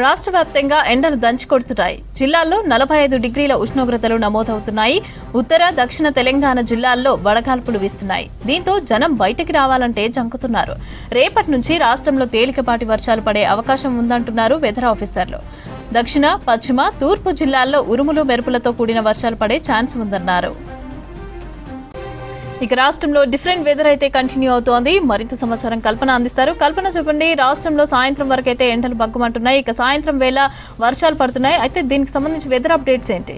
రాష్ట్ర వ్యాప్తంగా ఎండలు దంచుకొడుతున్నాయి. జిల్లాల్లో 45 డిగ్రీల ఉష్ణోగ్రతలు నమోదవుతున్నాయి. ఉత్తర దక్షిణ తెలంగాణ జిల్లాల్లో వడగాల్పులు వీస్తున్నాయి. దీంతో జనం బయటికి రావాలంటే జంకుతున్నారు. రేపటి నుంచి రాష్ట్రంలో తేలికపాటి వర్షాలు పడే అవకాశం ఉందంటున్నారు వెదర్ ఆఫీసర్లు. దక్షిణ, పశ్చిమ, తూర్పు జిల్లాల్లో ఉరుములు మెరుపులతో కూడిన వర్షాలు పడే ఛాన్స్ ఉందన్నారు. ఇక రాష్ట్రంలో డిఫరెంట్ వెదర్ అయితే కంటిన్యూ అవుతోంది. మరింత సమాచారం కల్పన అందిస్తారు. కల్పన, చెప్పండి. రాష్ట్రంలో సాయంత్రం వరకు అయితే ఎండలు బగ్గుమంటున్నాయి. ఇక సాయంత్రం వేళ వర్షాలు పడుతున్నాయి. అయితే దీనికి సంబంధించి వెదర్ అప్డేట్స్ ఏంటి?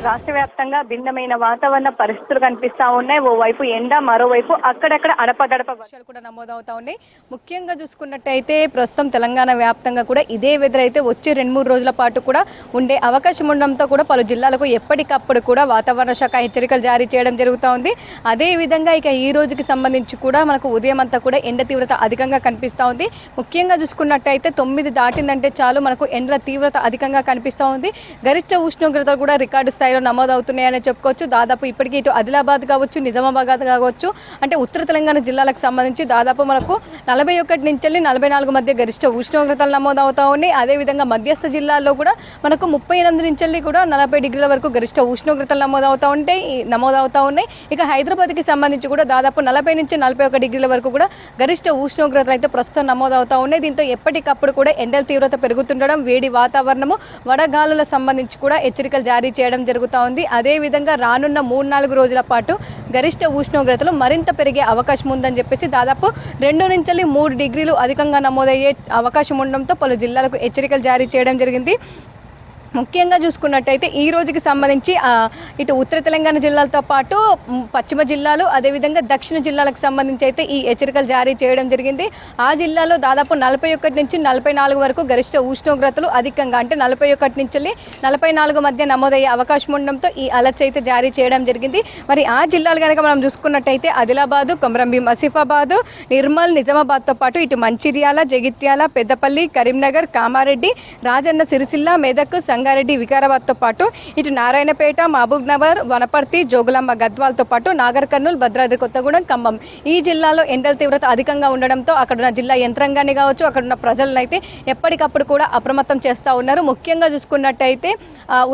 రాష్ట్ర వ్యాప్తంగా భిన్నమైన వాతావరణ పరిస్థితులు కనిపిస్తా ఉన్నాయి. ఓవైపు ఎండ, మరోవైపు అక్కడక్కడ అడపదడప వర్షాలు కూడా నమోదవుతా ఉన్నాయి. ముఖ్యంగా చూసుకున్నట్టయితే ప్రస్తుతం తెలంగాణ వ్యాప్తంగా కూడా ఇదే వెదర్ అయితే వచ్చే 2-3 రోజుల పాటు కూడా ఉండే అవకాశం ఉండడంతో కూడా పలు జిల్లాలకు ఎప్పటికప్పుడు కూడా వాతావరణ శాఖ హెచ్చరికలు జారీ చేయడం జరుగుతూ ఉంది. అదేవిధంగా ఇక ఈ రోజుకి సంబంధించి కూడా మనకు ఉదయం అంతా కూడా ఎండ తీవ్రత అధికంగా కనిపిస్తూ ఉంది. ముఖ్యంగా చూసుకున్నట్టయితే 9 దాటిందంటే చాలు మనకు ఎండల తీవ్రత అధికంగా కనిపిస్తూ ఉంది. గరిష్ట ఉష్ణోగ్రతలు కూడా రికార్డు స్థాయిలో నమోదవుతున్నాయని చెప్పుకోవచ్చు. దాదాపు ఇప్పటికీ ఇటు ఆదిలాబాద్ కావచ్చు, నిజామాబాద్ కావచ్చు, అంటే ఉత్తర తెలంగాణ జిల్లాలకు సంబంధించి దాదాపు మనకు 41 నుంచి 44 మధ్య గరిష్ట ఉష్ణోగ్రతలు నమోదవుతా ఉన్నాయి. అదేవిధంగా మధ్యస్థ జిల్లాల్లో కూడా మనకు 38 నుంచి కూడా 40 డిగ్రీల వరకు గరిష్ట ఉష్ణోగ్రతలు నమోదవుతా ఉన్నాయి. ఇక హైదరాబాద్కి సంబంధించి కూడా దాదాపు 40 నుంచి 41 డిగ్రీల వరకు కూడా గరిష్ట ఉష్ణోగ్రతలు అయితే ప్రస్తుతం నమోదవుతా ఉన్నాయి. దీంతో ఎప్పటికప్పుడు కూడా ఎండల తీవ్రత పెరుగుతుండడం, వేడి వాతావరణము, వడగాలుల సంబంధించి కూడా హెచ్చరికలు జారీ చేయడం జరుగుతూ ఉంది. అదేవిధంగా రానున్న 3-4 రోజుల పాటు గరిష్ట ఉష్ణోగ్రతలు మరింత పెరిగే అవకాశం ఉందని చెప్పేసి దాదాపు 2 నుంచి 3 డిగ్రీలు అధికంగా నమోదయ్యే అవకాశం ఉండడంతో పలు జిల్లాలకు హెచ్చరికలు జారీ చేయడం జరిగింది. ముఖ్యంగా చూసుకున్నట్టయితే ఈ రోజుకి సంబంధించి ఇటు ఉత్తర తెలంగాణ జిల్లాలతో పాటు పశ్చిమ జిల్లాలు, అదేవిధంగా దక్షిణ జిల్లాలకు సంబంధించి అయితే ఈ హెచ్చరికలు జారీ చేయడం జరిగింది. ఆ జిల్లాలో దాదాపు 41 నుంచి 44 వరకు గరిష్ట ఉష్ణోగ్రతలు అధికంగా, అంటే 41 నుంచి 44 మధ్య నమోదయ్యే అవకాశం ఉండడంతో ఈ అలర్ట్స్ అయితే జారీ చేయడం జరిగింది. మరి ఆ జిల్లాలు కనుక మనం చూసుకున్నట్టయితే ఆదిలాబాదు, కొమరంభీం, ఆసిఫాబాదు, నిర్మల్, నిజామాబాద్తో పాటు ఇటు మంచిర్యాల, జగిత్యాల, పెద్దపల్లి, కరీంనగర్, కామారెడ్డి, రాజన్న సిరిసిల్ల, మెదక్, సంగారెడ్డి, వికారాబాద్తో పాటు ఇటు నారాయణపేట, మహబూబ్నగర్, వనపర్తి, జోగులాంబ, గద్వాల్తో పాటు నాగర్ కర్నూలు, భద్రాద్రి కొత్తగూడెం, ఖమ్మం ఈ జిల్లాలో ఎండల తీవ్రత అధికంగా ఉండడంతో అక్కడున్న జిల్లా యంత్రాంగాన్ని కావచ్చు, అక్కడున్న ప్రజలను అయితే ఎప్పటికప్పుడు కూడా అప్రమత్తం చేస్తూ ఉన్నారు. ముఖ్యంగా చూసుకున్నట్టయితే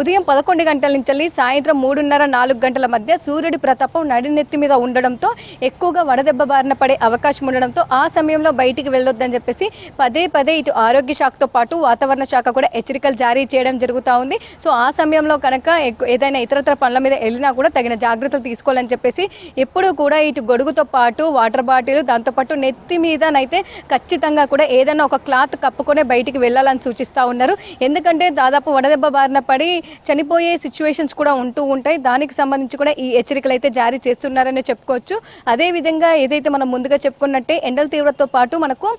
ఉదయం 11 గంటల నుంచి సాయంత్రం 3:30-4 గంటల మధ్య సూర్యుడి ప్రతాపం నడినెత్తి మీద ఉండడంతో ఎక్కువగా వడదెబ్బ బారిన పడే అవకాశం ఉండడంతో ఆ సమయంలో బయటికి వెళ్ళొద్దని చెప్పేసి పదే ఇటు ఆరోగ్య శాఖతో పాటు వాతావరణ శాఖ కూడా హెచ్చరికలు జారీ చేయడం జరుగుతూ ఉంది. సో ఆ సమయంలో కనుక ఏదైనా ఇతరత్ర పనుల మీద వెళ్ళినా కూడా తగిన జాగ్రత్తలు తీసుకోవాలని చెప్పేసి ఎప్పుడూ కూడా ఇటు గొడుగుతో పాటు వాటర్ బాటిల్, దాంతోపాటు నెత్తి మీదనైతే ఖచ్చితంగా కూడా ఏదైనా ఒక క్లాత్ కప్పుకొనే బయటికి వెళ్ళాలని సూచిస్తూ ఉన్నారు. ఎందుకంటే దాదాపు వడదెబ్బ బారిన పడి చనిపోయే సిచ్యువేషన్స్ కూడా ఉంటూ ఉంటాయి. దానికి సంబంధించి కూడా ఈ హెచ్చరికలు అయితే జారీ చేస్తున్నారనే చెప్పుకోవచ్చు. అదేవిధంగా ఏదైతే మనం ముందుగా చెప్పుకున్నట్టే ఎండల తీవ్రతతో పాటు మనకు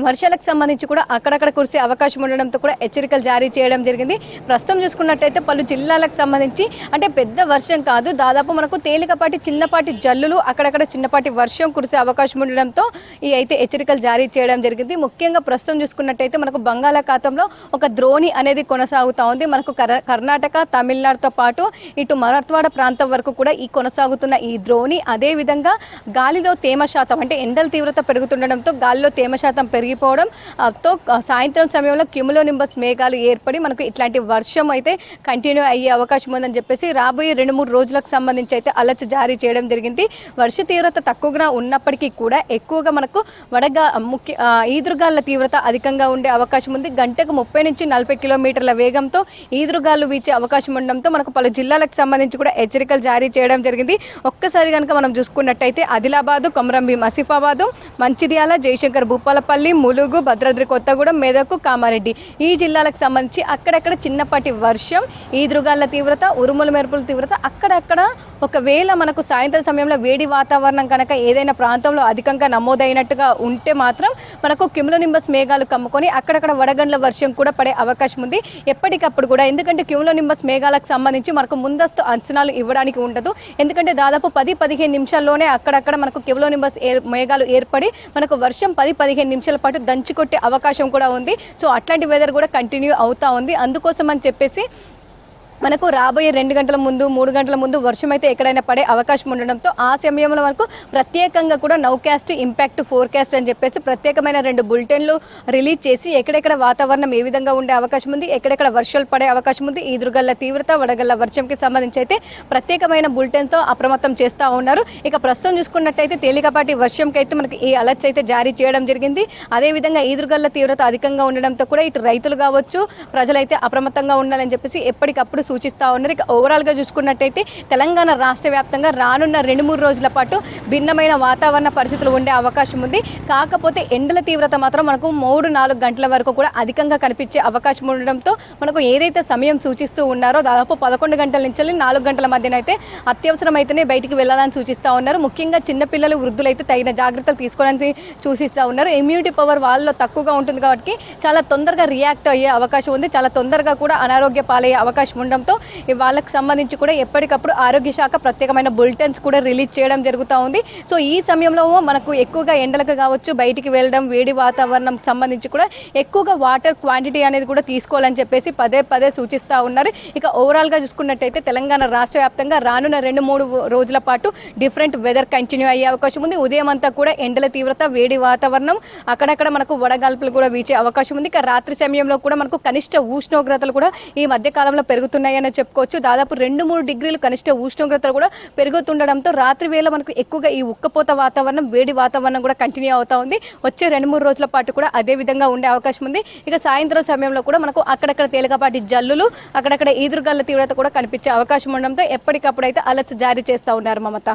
వర్షాలకు సంబంధించి కూడా అక్కడక్కడ కురిసే అవకాశం ఉండడంతో కూడా హెచ్చరికలు జారీ చేయడం జరిగింది. ప్రస్తుతం చూసుకున్నట్టయితే పలు జిల్లాలకు సంబంధించి అంటే పెద్ద వర్షం కాదు, దాదాపు మనకు తేలికపాటి చిన్నపాటి జల్లులు, అక్కడక్కడ చిన్నపాటి వర్షం కురిసే అవకాశం ఉండడంతో ఈ అయితే హెచ్చరికలు జారీ చేయడం జరిగింది. ముఖ్యంగా ప్రస్తుతం చూసుకున్నట్టయితే మనకు బంగాళాఖాతంలో ఒక ద్రోణి అనేది కొనసాగుతూ ఉంది. మనకు కర్ణాటక, తమిళనాడుతో పాటు ఇటు మరాఠ్వాడ ప్రాంతం వరకు కూడా ఈ కొనసాగుతున్న ఈ ద్రోణి, అదేవిధంగా గాలిలో తేమ శాతం, అంటే ఎండల తీవ్రత పెరుగుతుండడంతో గాలిలో తేమ శాతం పెరిగిపోవడంతో సాయంత్రం సమయంలో క్యూములోనింబస్ మేఘాలు ఏర్పడి మనకు ఇట్లాంటి వర్షం అయితే కంటిన్యూ అయ్యే అవకాశం ఉందని చెప్పేసి రాబోయే 2-3 రోజులకు సంబంధించి అయితే అలర్ట్ జారీ చేయడం జరిగింది. వర్ష తీవ్రత తక్కువగా ఉన్నప్పటికీ కూడా ఎక్కువగా మనకు ఈదురుగాళ్ల తీవ్రత అధికంగా ఉండే అవకాశం ఉంది. గంటకు 30 నుంచి 40 కిలోమీటర్ల వేగంతో ఈదురుగాళ్లు వీచే అవకాశం ఉండడంతో మనకు పలు జిల్లాలకు సంబంధించి కూడా హెచ్చరికలు జారీ చేయడం జరిగింది. ఒక్కసారి కనుక మనం చూసుకున్నట్టయితే ఆదిలాబాదు, కొమరంభీం, ఆసిఫాబాదు, మంచిర్యాల, జయశంకర్, భూపాలపల్లి, ములుగు, భద్రాద్రి కొత్తగూడెం, మెదక్, కామారెడ్డి ఈ జిల్లాలకు సంబంధించి అక్కడక్కడ చిన్నపాటి వర్షం, ఈదురుగాళ్ల తీవ్రత, ఉరుముల మెరుపుల తీవ్రత, అక్కడక్కడ ఒకవేళ మనకు సాయంత్రం సమయంలో వేడి వాతావరణం కనుక ఏదైనా ప్రాంతంలో అధికంగా నమోదైనట్టుగా ఉంటే మాత్రం మనకు క్యూములోనింబస్ మేఘాలు కమ్ముకొని అక్కడక్కడ వడగండ్ల వర్షం కూడా పడే అవకాశం ఉంది ఎప్పటికప్పుడు కూడా. ఎందుకంటే క్యూములోనింబస్ మేఘాలకు సంబంధించి మనకు ముందస్తు అంచనాలు ఇవ్వడానికి ఉండదు. ఎందుకంటే దాదాపు 10-15 నిమిషాల్లోనే అక్కడక్కడ మనకు క్యూములోనింబస్ మేఘాలు ఏర్పడి మనకు వర్షం 10-15 నిమిషాల పాటు దంచుకొట్టే అవకాశం కూడా ఉంది. సో అట్లాంటి వెదర్ కూడా కంటిన్యూ అవుతా ఉంది. అందుకోసం అని చెప్పేసి మనకు రాబోయే 2 గంటల ముందు 3 గంటల ముందు వర్షం అయితే ఎక్కడైనా పడే అవకాశం ఉండడంతో ఆ సమయంలో మనకు ప్రత్యేకంగా కూడా నౌకాస్ట్ ఇంపాక్ట్ ఫోర్కాస్ట్ అని చెప్పేసి ప్రత్యేకమైన 2 బులెటిన్లు రిలీజ్ చేసి ఎక్కడెక్కడ వాతావరణం ఏ విధంగా ఉండే అవకాశం ఉంది, ఎక్కడెక్కడ వర్షాలు పడే అవకాశం ఉంది, ఈదురుగల్ల తీవ్రత వడగల్ల వర్షంకి సంబంధించి అయితే ప్రత్యేకమైన బులెటిన్తో అప్రమత్తం చేస్తూ ఉన్నారు. ఇక ప్రస్తుతం చూసుకున్నట్టయితే తేలికపాటి వర్షంకి అయితే మనకి ఈ అలర్ట్స్ అయితే జారీ చేయడం జరిగింది. అదేవిధంగా ఈదురుగల్ల తీవ్రత అధికంగా ఉండడంతో కూడా ఇటు రైతులు కావచ్చు ప్రజలైతే అప్రమత్తంగా ఉండాలని చెప్పేసి ఎప్పటికప్పుడు సూచిస్తూ ఉన్నారు. ఇక ఓవరాల్గా చూసుకున్నట్టయితే తెలంగాణ రాష్ట్ర వ్యాప్తంగా రానున్న 2-3 రోజుల పాటు భిన్నమైన వాతావరణ పరిస్థితులు ఉండే అవకాశం ఉంది. కాకపోతే ఎండల తీవ్రత మాత్రం మనకు 3-4 గంటల వరకు కూడా అధికంగా కనిపించే అవకాశం ఉండడంతో మనకు ఏదైతే సమయం సూచిస్తూ ఉన్నారో దాదాపు 11 గంటల నుంచి 4 గంటల మధ్యనైతే అత్యవసరమైతేనే బయటికి వెళ్ళాలని సూచిస్తూ ఉన్నారు. ముఖ్యంగా చిన్నపిల్లలు వృద్ధులు అయితే తగిన జాగ్రత్తలు తీసుకోవడానికి సూచిస్తూ ఉన్నారు. ఇమ్యూనిటీ పవర్ వాళ్ళలో తక్కువగా ఉంటుంది కాబట్టి చాలా తొందరగా రియాక్ట్ అయ్యే అవకాశం ఉంది. చాలా తొందరగా కూడా అనారోగ్య పాలయ్యే అవకాశం ఉండడంతో వాళ్ళకి సంబంధించి కూడా ఎప్పటికప్పుడు ఆరోగ్య శాఖ ప్రత్యేకమైన బులెటిన్స్ కూడా రిలీజ్ చేయడం జరుగుతూ ఉంది. సో ఈ సమయంలో మనకు ఎక్కువగా ఎండలకు కావచ్చు బయటికి వెళ్ళడం వేడి వాతావరణం సంబంధించి కూడా ఎక్కువగా వాటర్ క్వాంటిటీ అనేది కూడా తీసుకోవాలని చెప్పేసి పదే సూచిస్తూ ఉన్నారు. ఇక ఓవరాల్గా చూసుకున్నట్టయితే తెలంగాణ రాష్ట్ర వ్యాప్తంగా రానున్న 2-3 రోజుల పాటు డిఫరెంట్ వెదర్ కంటిన్యూ అయ్యే అవకాశం ఉంది. ఉదయం అంతా కూడా ఎండల తీవ్రత వేడి వాతావరణం అక్కడక్కడ మనకు వడగాల్పులు కూడా వీచే అవకాశం ఉంది. ఇక రాత్రి సమయంలో కూడా మనకు కనిష్ట ఉష్ణోగ్రతలు కూడా ఈ మధ్య కాలంలో పెరుగుతున్నాయని చెప్పుకోవచ్చు. దాదాపు 2-3 డిగ్రీలు కనిష్ట ఉష్ణోగ్రతలు కూడా పెరుగుతుండడంతో రాత్రి వేళ మనకు ఎక్కువగా ఈ ఉక్కపోత వాతావరణం వేడి వాతావరణం కూడా కంటిన్యూ అవుతా ఉంది. వచ్చే 2-3 రోజుల పాటు కూడా అదే విధంగా ఉండే అవకాశం ఉంది. ఇక సాయంత్రం సమయంలో కూడా మనకు అక్కడక్కడ తేలికపాటి జల్లులు అక్కడక్కడ ఈదురుగాల తీవ్రత కూడా కనిపించే అవకాశం ఉండడంతో ఎప్పటికప్పుడు అయితే అలర్ట్స్ జారీ చేస్తూ ఉన్నారు మమత.